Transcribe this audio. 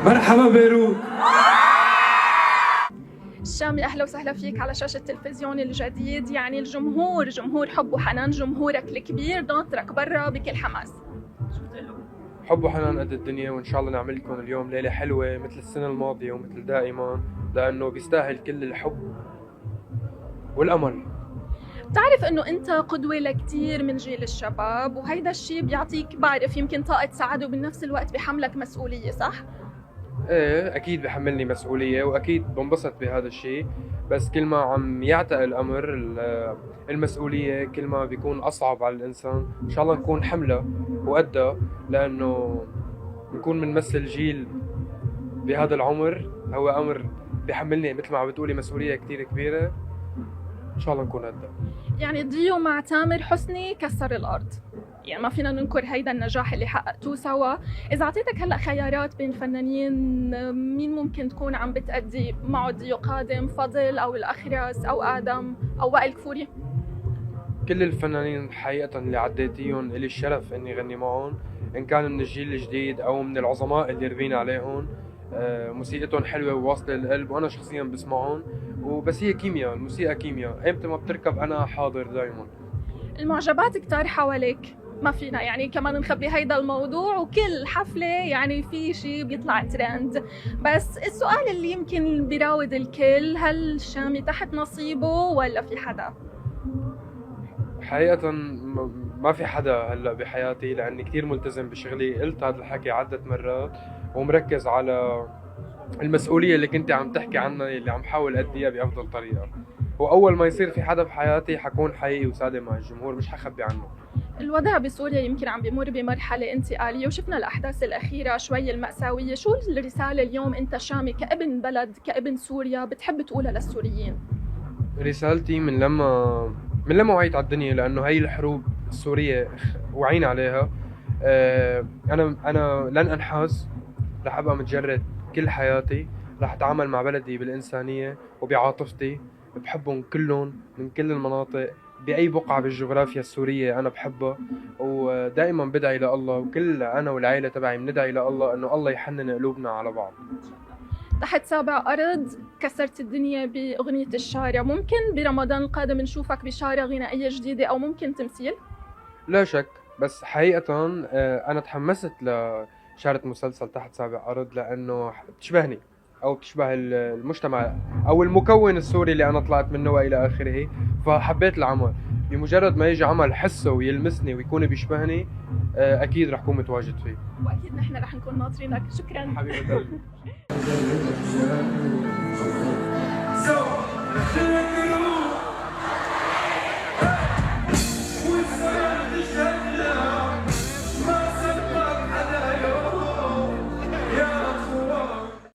مرحبا بيروت. شامي، أهلا وسهلا فيك على شاشة التلفزيون الجديد. يعني الجمهور جمهور حب وحنان، جمهورك الكبير ناطرك برا بكل حماس. حب وحنان قد الدنيا، وإن شاء الله نعمل لكم اليوم ليلة حلوة مثل السنة الماضية ومثل دائما، لأنه بيستاهل كل الحب والأمل. بتعرف إنه أنت قدوة لكتير من جيل الشباب، وهيدا الشيء بيعطيك بعرف يمكن طاقة سعادة وبنفس الوقت بحملك مسؤولية، صح؟ ايه اكيد بحملني مسؤولية، واكيد بنبسط بهذا الشيء، بس كل ما عم يعتق الامر المسؤولية كل ما بيكون اصعب على الانسان. ان شاء الله نكون حملة وقدها، لانه نكون بنمثل جيل بهذا العمر، هو امر بحملني مثل ما عم بتقولي مسؤولية كتير كبيرة. ان شاء الله نكون قدها. يعني ديو مع تامر حسني كسر الارض، يعني ما فينا ننكر هيدا النجاح اللي حققتوه سوا. إذا أعطيتك هلأ خيارات بين فنانين، مين ممكن تكون عم بتأدي معه ديو قادم؟ فضل أو الأخرس أو آدم أو وائل كفوري؟ كل الفنانين حقيقة اللي عديتيهم إلي الشرف إني غني معهم، إن كان من الجيل الجديد أو من العظماء اللي ربينا عليهم. موسيقتهم حلوة وواصلة للقلب، وأنا شخصيا بسمعهم. وبس هي كيمياء، الموسيقى كيمياء، إمتى ما بتركب أنا حاضر دايما. المعجبات كتار حواليك، ما فينا يعني كمان نخبي هيدا الموضوع، وكل حفلة يعني في شيء بيطلع ترند. بس السؤال اللي يمكن بيراود الكل، هل شامي تحت نصيبه ولا في حدا؟ حقيقة ما في حدا هلا بحياتي، لأني كتير ملتزم بشغلي، قلت هذا الحكي عدة مرات، ومركز على المسؤولية اللي كنت عم تحكي عنها، اللي عم حاول أديها بأفضل طريقة. وأول ما يصير في حدا بحياتي حكون حقيقي وصادق مع الجمهور، مش حخبي عنه. الوضع بسوريا يمكن عم بيمر بمرحلة انتقالية، وشفنا الأحداث الأخيرة شوي المأساوية. شو الرسالة اليوم أنت شامي كابن بلد، كابن سوريا، بتحب تقولها للسوريين؟ رسالتي من لما وعيت على الدنيا، لأنه هاي الحروب السورية وعينا عليها. أنا لن أنحاز، رح أبقى متجرد كل حياتي، رح أتعامل مع بلدي بالإنسانية وبعاطفتي، بحبهم كلهم من كل المناطق، بأي بقعة بالجغرافيا السورية أنا بحبها. ودائما بدعي لله، وكل أنا والعائلة تبعي بندعي لله إنه الله يحنن قلوبنا على بعض. تحت سابع أرض كسرت الدنيا بأغنية الشارع، ممكن برمضان القادم نشوفك بشارع غنائية جديدة أو ممكن تمثيل؟ لا شك، بس حقيقة أنا تحمست لشارة مسلسل تحت سابع أرض، لأنه بتشبهني أو بتشبه المجتمع أو المكون السوري اللي أنا طلعت منه وإلى آخره، فحبيت العمل. بمجرد ما يجي عمل حسه ويلمسني ويكون بيشبهني، أكيد رح كون متواجد فيه. وأكيد نحن رح نكون ناطرينك. شكراً حبيبي.